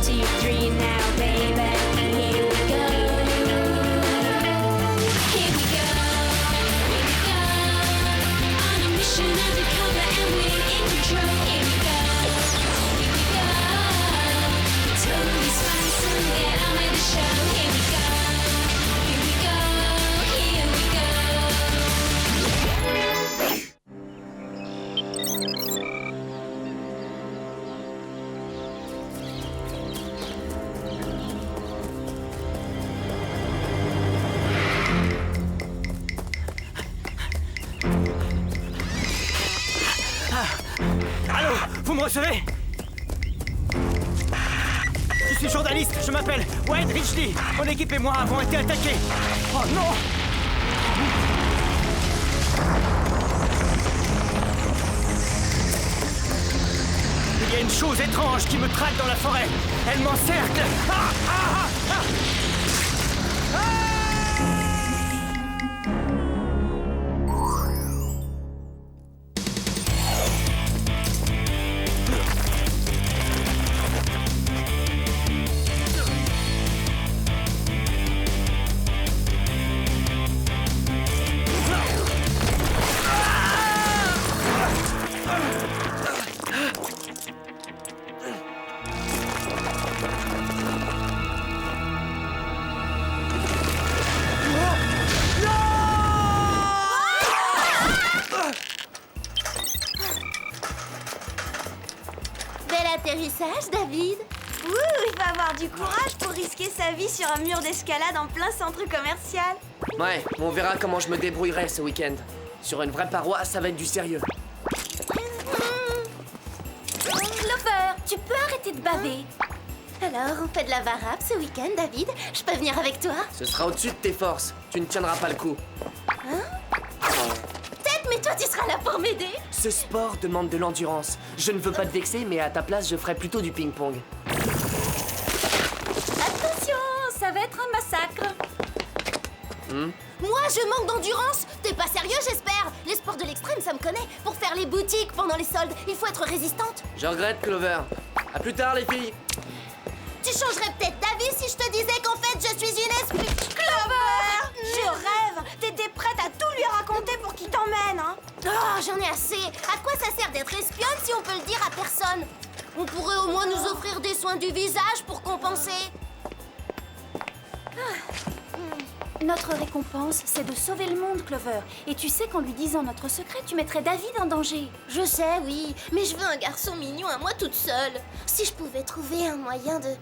2, 3 now, baby. Here we go. Here we go. Here we go. On a mission undercover and we're in control. Here we go. Here we go. Totally spice and get on with the show. Here we go. Here we go. Here we go. Allô, vous me recevez? Je suis journaliste, je m'appelle Wayne Ridgely. Mon équipe et moi avons été attaqués. Oh non! Il y a une chose étrange qui me traque dans la forêt. Elle m'encercle. Ah, ah, ah, ah. Bel atterrissage, David. Ouh, il va avoir du courage pour risquer sa vie sur un mur d'escalade en plein centre commercial. Ouais, on verra comment je me débrouillerai ce week-end. Sur une vraie paroi, ça va être du sérieux. Clover, tu peux arrêter de baver. Alors, on fait de la varap ce week-end, David? Je peux venir avec toi? Ce sera au-dessus de tes forces. Tu ne tiendras pas le coup. Peut-être, mais toi, tu seras là pour m'aider. Ce sport demande de l'endurance. Je ne veux pas te vexer, mais à ta place, je ferai plutôt du ping-pong. Attention, ça va être un massacre. Moi, je manque d'endurance. T'es pas sérieux, j'espère? Les sports de l'extrême, ça me connaît. Pour faire les boutiques pendant les soldes, il faut être résistante. Je regrette, Clover. À plus tard, les filles. Tu changerais peut-être d'avis si je te disais qu'en fait, je suis une espèce... Clover, je rêve. T'étais prête à tout lui raconter pour qu'il t'emmène, hein? Oh, j'en ai assez. À quoi ça sert d'être espionne si on peut le dire à personne? On pourrait au moins nous offrir des soins du visage pour compenser. Notre récompense, c'est de sauver le monde, Clover. Et tu sais qu'en lui disant notre secret, tu mettrais David en danger. Je sais, oui, mais je veux un garçon mignon à moi toute seule. Si je pouvais trouver un moyen de...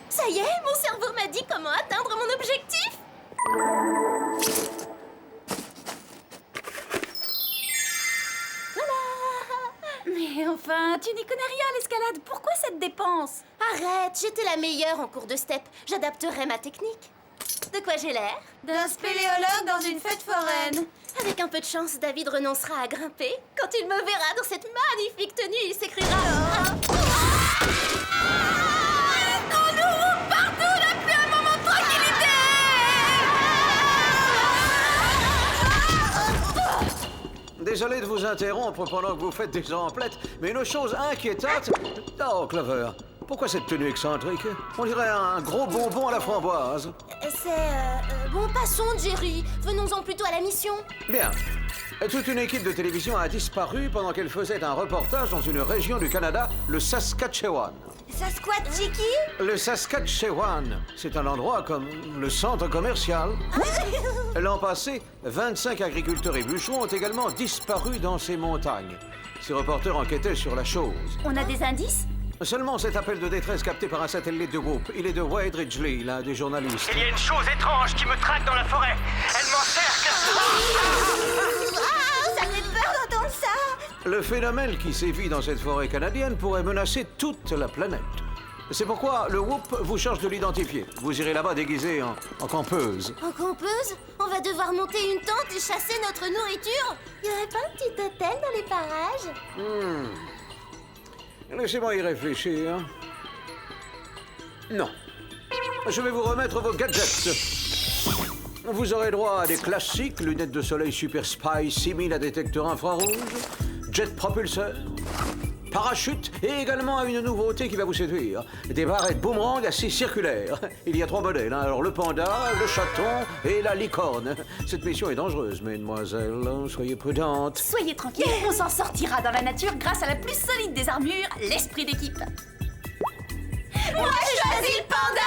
Ça y est, mon cerveau m'a dit comment atteindre mon objectif. Mais enfin, tu n'y connais rien à l'escalade. Pourquoi cette dépense? Arrête, j'étais la meilleure en cours de step. J'adapterai ma technique. De quoi j'ai l'air? D'un spéléologue dans une fête foraine. Avec un peu de chance, David renoncera à grimper. Quand il me verra dans cette magnifique tenue, il s'écriera... Aidons-nous! Partout, on n'a plus un moment de tranquillité! Désolé de vous interrompre pendant que vous faites des emplettes, mais une chose inquiétante... Oh, Clover, pourquoi cette tenue excentrique? On dirait un gros bonbon à la framboise. Bon, passons, Jerry. Venons-en plutôt à la mission. Bien. Toute une équipe de télévision a disparu pendant qu'elle faisait un reportage dans une région du Canada, le Saskatchewan. Sasquatchiki? Le Saskatchewan, c'est un endroit comme le centre commercial. L'an passé, 25 agriculteurs et bûcherons ont également disparu dans ces montagnes. Ces reporters enquêtaient sur la chose. On a des indices? Seulement cet appel de détresse capté par un satellite de Whoop. Il est de Wade Ridgely, l'un des journalistes. Il y a une chose étrange qui me traque dans la forêt. Elle m'encercle. Ça fait peur d'entendre ça. Le phénomène qui sévit dans cette forêt canadienne pourrait menacer toute la planète. C'est pourquoi le Whoop vous charge de l'identifier. Vous irez là-bas déguisé en campeuse. En campeuse? On va devoir monter une tente et chasser notre nourriture? Y aurait pas un petit hôtel dans les parages? Laissez-moi y réfléchir. Non. Je vais vous remettre vos gadgets. Vous aurez droit à des classiques, lunettes de soleil Super Spy 6000 à détecteur infrarouge, jet propulseur, parachute et également une nouveauté qui va vous séduire. Des barrettes boomerang assez circulaires. Il y a 3 modèles, hein. Alors le panda, le chaton et la licorne. Cette mission est dangereuse, mesdemoiselles. Soyez prudentes. Soyez tranquille, on s'en sortira dans la nature grâce à la plus solide des armures, l'esprit d'équipe. Moi, je choisis le panda.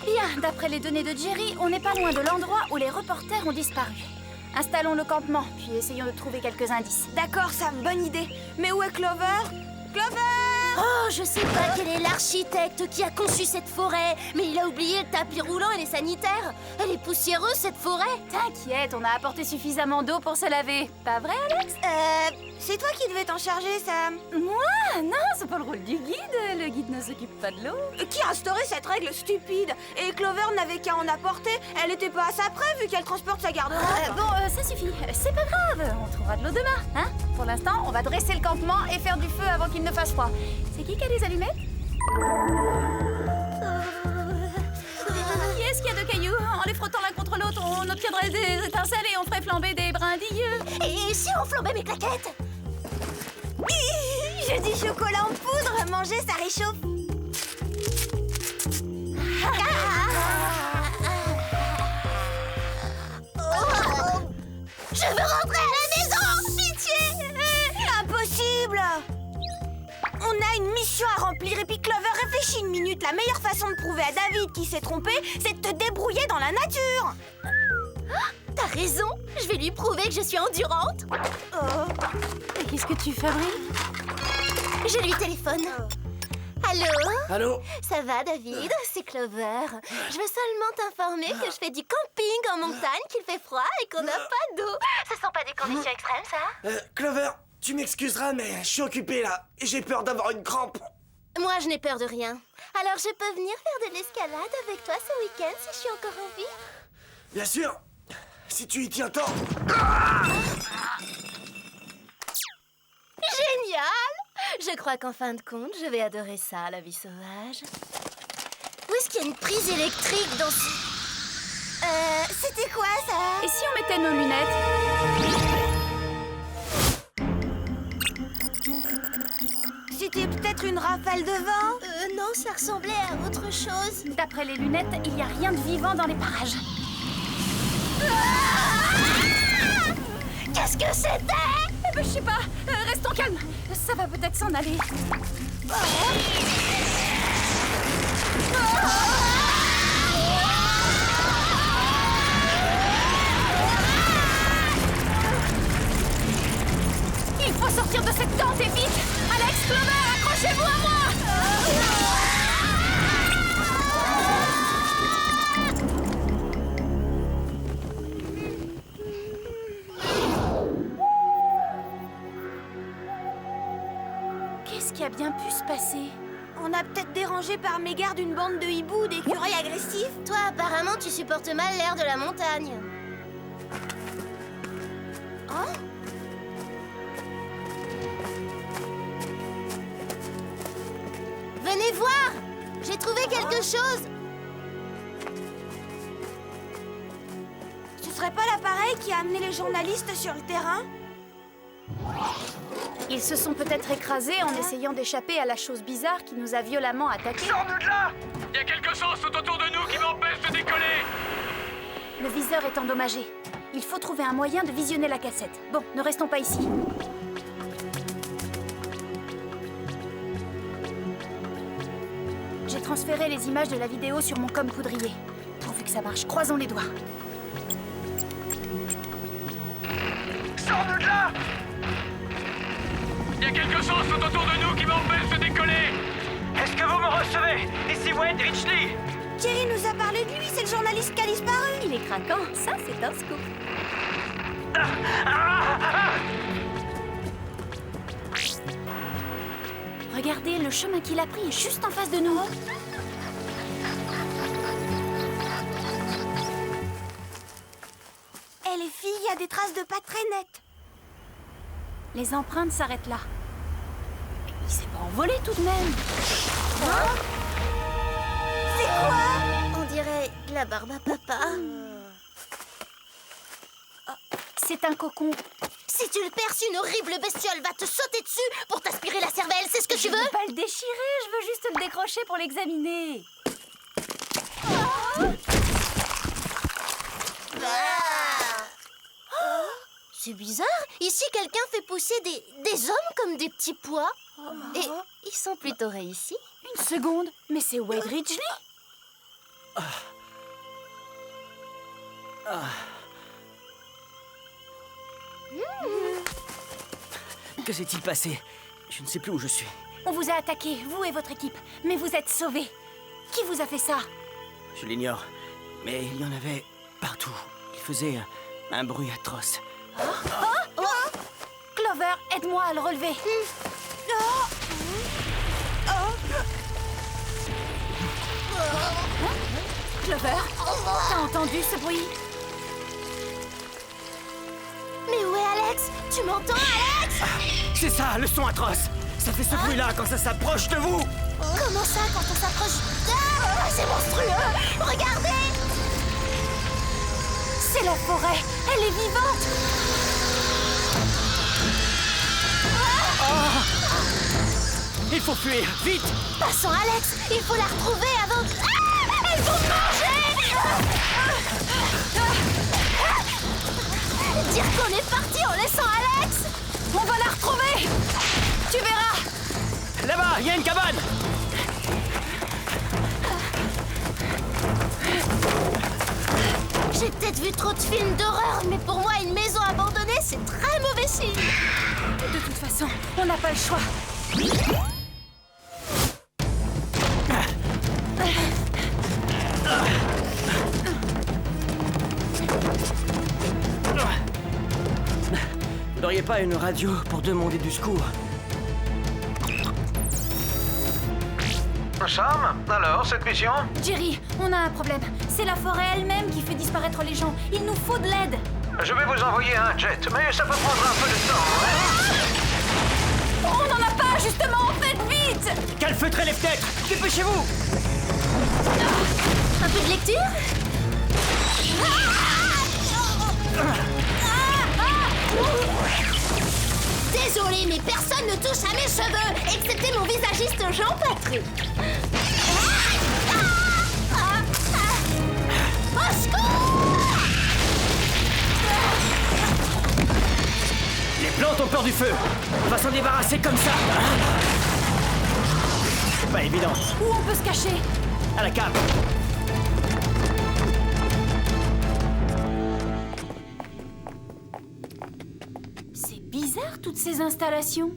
Bien, d'après les données de Jerry, on n'est pas loin de l'endroit où les reporters ont disparu. Installons le campement, puis essayons de trouver quelques indices. D'accord, Sam, bonne idée. Mais où est Clover? Clover! Oh, je sais pas quel est l'architecte qui a conçu cette forêt, mais il a oublié le tapis roulant et les sanitaires. Elle est poussiéreuse, cette forêt. T'inquiète, on a apporté suffisamment d'eau pour se laver. Pas vrai, Alex? C'est toi qui devais t'en charger, Sam. Moi? Non, c'est pas le rôle du guide. Le guide ne s'occupe pas de l'eau. Qui a instauré cette règle stupide? Et Clover n'avait qu'à en apporter. Elle était pas à sa près vu qu'elle transporte sa garde-robe. Ça suffit. C'est pas grave. On trouvera de l'eau demain, hein? Pour l'instant, on va dresser le campement et faire du feu avant qu'il ne fasse froid. C'est qui a des allumettes? Qui est-ce qui a 2 cailloux? En les frottant l'un contre l'autre, on obtiendrait des étincelles et on ferait flamber des brindilles. Et si on flambait mes claquettes? Je dis chocolat en poudre. Manger, ça réchauffe. Je veux rentrer à la maison! Pitié! Impossible! On a une mission à remplir et puis Clover, réfléchis une minute. La meilleure façon de prouver à David qu'il s'est trompé, c'est de te débrouiller dans la nature. T'as raison, je vais lui prouver que je suis endurante. Et qu'est-ce que tu fabriques? Je lui téléphone. Allô? Allô? Ça va, David? C'est Clover. Je veux seulement t'informer que je fais du camping en montagne, qu'il fait froid et qu'on n'a pas d'eau. Ce sont pas des conditions extrêmes, ça? Clover, tu m'excuseras, mais je suis occupé là. Et j'ai peur d'avoir une crampe. Moi, je n'ai peur de rien. Alors, je peux venir faire de l'escalade avec toi ce week-end si je suis encore en vie? Bien sûr. Si tu y tiens tant. Génial! Je crois qu'en fin de compte, je vais adorer ça, la vie sauvage. Où est-ce qu'il y a une prise électrique dans ce... C'était quoi ça? Et si on mettait nos lunettes? C'était peut-être une rafale de vent? Non, ça ressemblait à autre chose. D'après les lunettes, il n'y a rien de vivant dans les parages. Qu'est-ce que c'était? Eh ben, je sais pas. Restons calmes. Ça va peut-être s'en aller. Il faut sortir de cette tente et vite. Alex, Clover, accrochez-vous à moi. Qu'est-ce qui a bien pu se passer? On a peut-être dérangé par mégarde une bande de hiboux, d'écureuils agressifs. Toi, apparemment, tu supportes mal l'air de la montagne. Oh? Venez voir! J'ai trouvé quelque chose! Ce serait pas l'appareil qui a amené les journalistes sur le terrain? Ils se sont peut-être écrasés en essayant d'échapper à la chose bizarre qui nous a violemment attaqués. Sors-nous de là! Il y a quelque chose tout autour de nous qui m'empêche de décoller! Le viseur est endommagé. Il faut trouver un moyen de visionner la cassette. Bon, ne restons pas ici. J'ai transféré les images de la vidéo sur mon com poudrier. Pourvu que ça marche, croisons les doigts. Sors-nous de là! Il y a quelque chose tout autour de nous qui m'empêche de décoller! Est-ce que vous me recevez? Ici Wade Richley! Jerry nous a parlé de lui, c'est le journaliste qui a disparu. Il est craquant, ça c'est un scoop. Regardez, le chemin qu'il a pris est juste en face de nous. Eh les filles, il y a des traces de pas très nettes. Les empreintes s'arrêtent là. Il s'est pas envolé tout de même. C'est quoi? On dirait la barbe à papa. C'est un cocon. Si tu le perces, une horrible bestiole va te sauter dessus pour t'aspirer la cervelle, c'est ce que tu Je veux? veux pas le déchirer, je veux juste le décrocher pour l'examiner. C'est bizarre, ici quelqu'un fait pousser des hommes comme des petits pois. Et ils sont plutôt réussis. Une seconde, mais c'est Wade Ridgely. Que s'est-il passé? Je ne sais plus où je suis. On vous a attaqué, vous et votre équipe, mais vous êtes sauvés. Qui vous a fait ça? Je l'ignore. Mais il y en avait partout. Il faisait un bruit atroce. Clover, aide-moi à le relever. Clover, t'as entendu ce bruit? Mais où est Alex? Tu m'entends, Alex? C'est ça, le son atroce. Ça fait ce bruit-là quand ça s'approche de vous. Comment ça, quand on s'approche? Ah, c'est monstrueux! Regardez! C'est la forêt, elle est vivante. Il faut fuir, vite! Passons, Alex! Il faut la retrouver avant... Ah! Elles vont me manger! Dire qu'on est parti en laissant Alex! On va la retrouver. Tu verras. Là-bas, il y a une cabane. J'ai peut-être vu trop de films d'horreur, mais pour moi, une maison abandonnée, c'est très mauvais signe. De toute façon, on n'a pas le choix. Vous n'auriez pas une radio pour demander du secours? Sam, alors, cette mission? Jerry, on a un problème. C'est la forêt elle-même qui fait disparaître les gens. Il nous faut de l'aide. Je vais vous envoyer un jet, mais ça peut prendre un peu de temps. On n'en a pas, justement. Faites vite. Calfeutrez les fenêtres. Dépêchez-vous. Un peu de lecture? Désolée, mais personne ne touche à mes cheveux, excepté mon visagiste Jean-Patrick. Au secours! Les plantes ont peur du feu. On va s'en débarrasser comme ça. C'est pas évident. Où on peut se cacher? À la cave. C'est bizarre, toutes ces installations.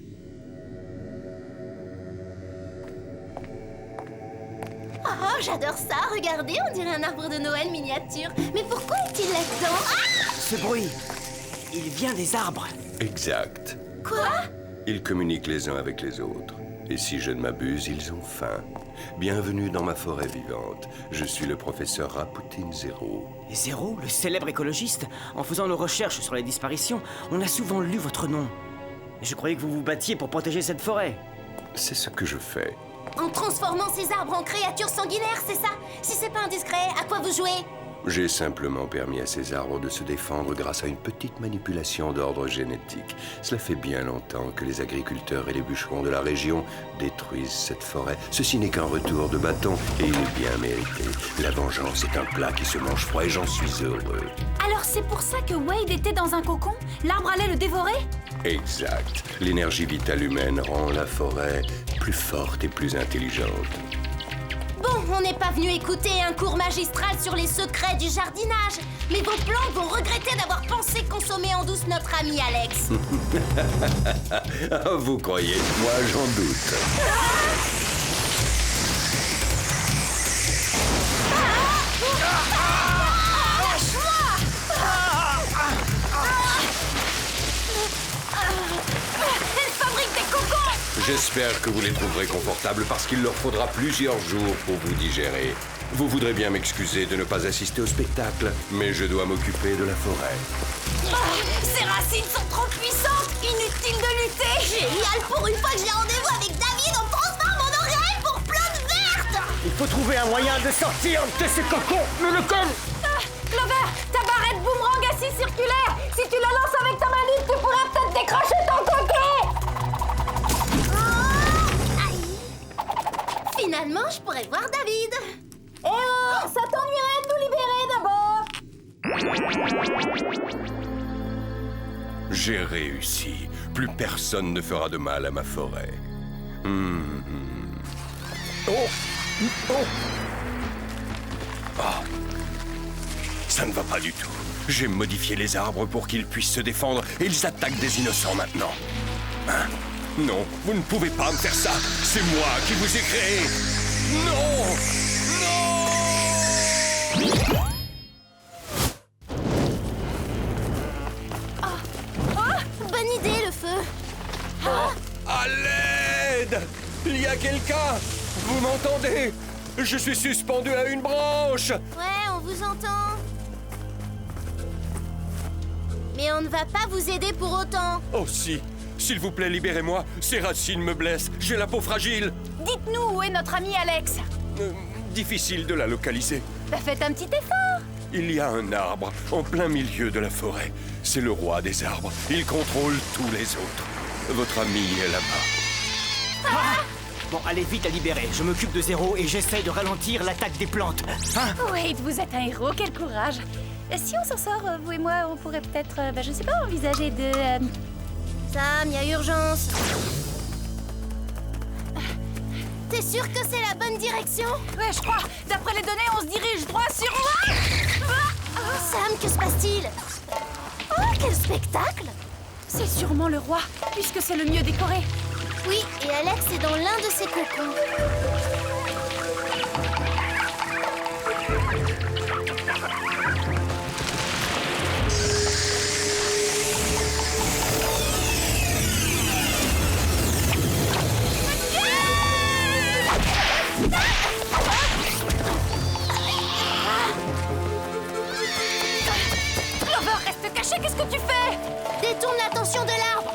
Oh, j'adore ça, regardez, on dirait un arbre de Noël miniature. Mais pourquoi est-il là-dedans? Ah! Ce bruit, il vient des arbres. Exact. Quoi? Ils communiquent les uns avec les autres. Et si je ne m'abuse, ils ont faim. Bienvenue dans ma forêt vivante. Je suis le professeur Rapoutine Zéro. Et Zéro, le célèbre écologiste, en faisant nos recherches sur les disparitions, on a souvent lu votre nom. Et je croyais que vous vous battiez pour protéger cette forêt. C'est ce que je fais. En transformant ces arbres en créatures sanguinaires, c'est ça? Si c'est pas indiscret, à quoi vous jouez? J'ai simplement permis à ces arbres de se défendre grâce à une petite manipulation d'ordre génétique. Cela fait bien longtemps que les agriculteurs et les bûcherons de la région détruisent cette forêt. Ceci n'est qu'un retour de bâton et il est bien mérité. La vengeance est un plat qui se mange froid et j'en suis heureux. Alors c'est pour ça que Wade était dans un cocon? L'arbre allait le dévorer? Exact. L'énergie vitale humaine rend la forêt plus forte et plus intelligente. Bon, on n'est pas venu écouter un cours magistral sur les secrets du jardinage. Mais vos plantes vont regretter d'avoir pensé consommer en douce notre ami Alex. Vous croyez? Moi, j'en doute. Elle fabrique des cocons! J'espère que vous les trouverez confortables parce qu'il leur faudra plusieurs jours pour vous digérer. Vous voudrez bien m'excuser de ne pas assister au spectacle, mais je dois m'occuper de la forêt. Ces racines sont trop puissantes. Inutile de lutter. Génial, pour une fois que j'ai rendez-vous avec David, on transforme mon oreille pour plantes vertes. Il faut trouver un moyen de sortir de ce cocon. Nous le colle. Clover, ta barrette boomerang à scie circulaire. Si tu la lances avec ta manip, tu pourras peut-être décrocher ton coquet. Aïe. Finalement, je pourrais voir David. Eh oh, ça t'ennuierait de nous libérer d'abord. J'ai réussi. Plus personne ne fera de mal à ma forêt. Oh! Oh! Ah! Ça ne va pas du tout. J'ai modifié les arbres pour qu'ils puissent se défendre et ils attaquent des innocents maintenant. Hein? Non, vous ne pouvez pas me faire ça. C'est moi qui vous ai créé. Non! Bonne idée, le feu. À l'aide! Il y a quelqu'un! Vous m'entendez? Je suis suspendu à une branche! Ouais, on vous entend. Mais on ne va pas vous aider pour autant. Oh si! S'il vous plaît, libérez-moi! Ces racines me blessent! J'ai la peau fragile! Dites-nous où est notre ami Alex. Difficile de la localiser. Bah faites un petit effort. Il y a un arbre en plein milieu de la forêt. C'est le roi des arbres. Il contrôle tous les autres. Votre ami est là-bas. Bon, allez vite à libérer. Je m'occupe de Zéro et j'essaye de ralentir l'attaque des plantes. Hein? Wade, vous êtes un héros, quel courage. Si on s'en sort, vous et moi, on pourrait peut-être, je sais pas, envisager de... Sam, y a urgence. T'es sûr que c'est la bonne direction? Ouais, je crois. D'après les données, on se dirige droit sur... Sam, que se passe-t-il? Oh, quel spectacle! C'est sûrement le roi, puisque c'est le mieux décoré. Oui, et Alex est dans l'un de ses cocons. Clover, reste caché, qu'est-ce que tu fais? Détourne l'attention de l'arbre.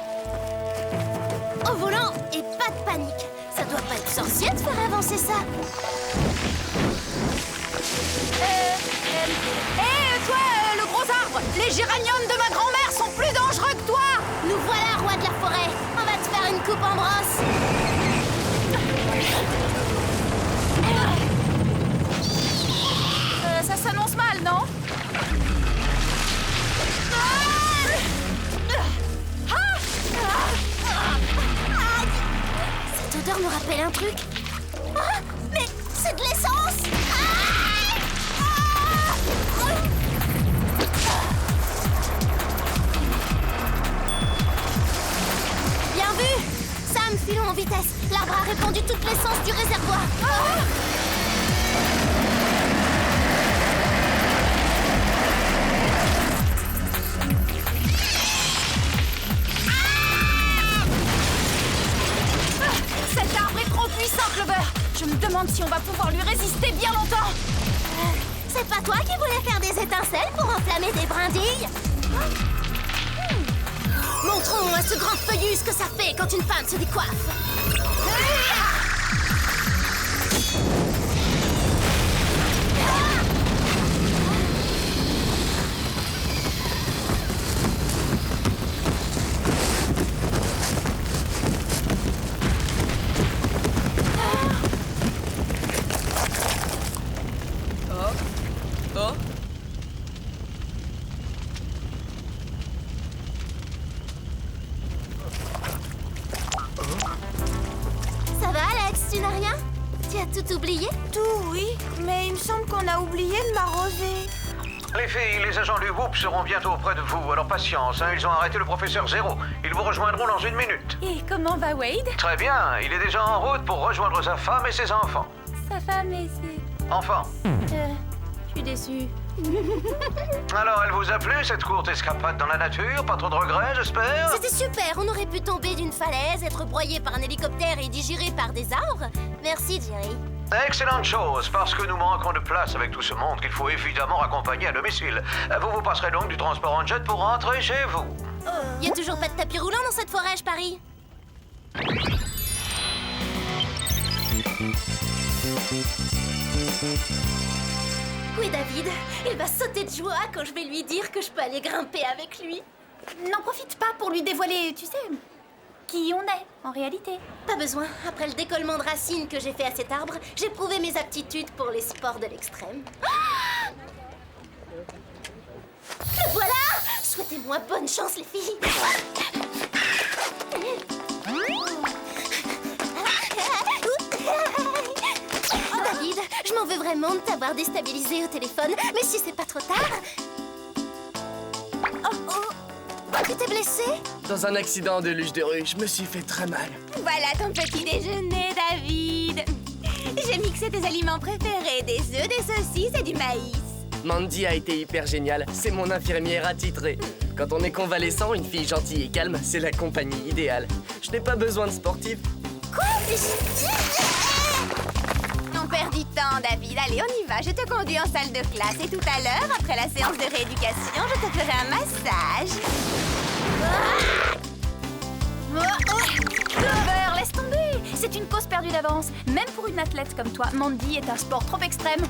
Au volant et pas de panique. Ça doit pas être sorcier de faire avancer ça. Toi, le gros arbre, les géraniums de ma grand-mère sont plus dangereux que toi. Nous voilà, roi de la forêt. On va te faire une coupe en brosse. Ça s'annonce mal, non? Cette odeur me rappelle un truc. Ah, mais c'est de l'essence. Bien vu. Sam, filons en vitesse. L'arbre a répandu toute l'essence du réservoir. Cet arbre est trop puissant, Clover. Je me demande si on va pouvoir lui résister bien longtemps. C'est pas toi qui voulais faire des étincelles pour enflammer des brindilles? Montrons à ce grand feuillu ce que ça fait quand une femme se décoiffe. Ça va, Alex? Tu n'as rien? Tu as tout oublié? Tout, oui, mais il me semble qu'on a oublié de m'arroser. Les filles, les agents du Whoop seront bientôt auprès de vous, alors patience, hein, ils ont arrêté le professeur Zéro. Ils vous rejoindront dans 1 minute. Et comment va Wade? Très bien, il est déjà en route pour rejoindre sa femme et ses enfants. Sa femme et ses... Enfants. Je suis déçue. Alors, elle vous a plu, cette courte escapade dans la nature? Pas trop de regrets, j'espère? C'était super, on aurait pu tomber d'une falaise, être broyé par un hélicoptère et digéré par des arbres. Merci, Jerry. Excellente chose, parce que nous manquons de place avec tout ce monde qu'il faut évidemment raccompagner à domicile. Vous passerez donc du transport en jet pour rentrer chez vous. Y a toujours pas de tapis roulant dans cette forêt, je parie. Oui, David, il va sauter de joie quand je vais lui dire que je peux aller grimper avec lui. N'en profite pas pour lui dévoiler, tu sais, qui on est en réalité. Pas besoin. Après le décollement de racines que j'ai fait à cet arbre, j'ai prouvé mes aptitudes pour les sports de l'extrême. Le voilà! Souhaitez-moi bonne chance, les filles! Oh, David, je m'en veux vraiment de t'avoir déstabilisé au téléphone, mais si c'est pas trop tard... Tu t'es blessé? Dans un accident de luge de rue, je me suis fait très mal. Voilà ton petit déjeuner, David. J'ai mixé tes aliments préférés, des œufs, des saucisses et du maïs. Mandy a été hyper géniale, c'est mon infirmière attitrée. Quand on est convalescent, une fille gentille et calme, c'est la compagnie idéale. Je n'ai pas besoin de sportif. Quoi? On perd du temps, David. Allez, on y va. Je te conduis en salle de classe et tout à l'heure, après la séance de rééducation, je te ferai un massage. Clover, laisse tomber. C'est une cause perdue d'avance. Même pour une athlète comme toi, Mandy est un sport trop extrême.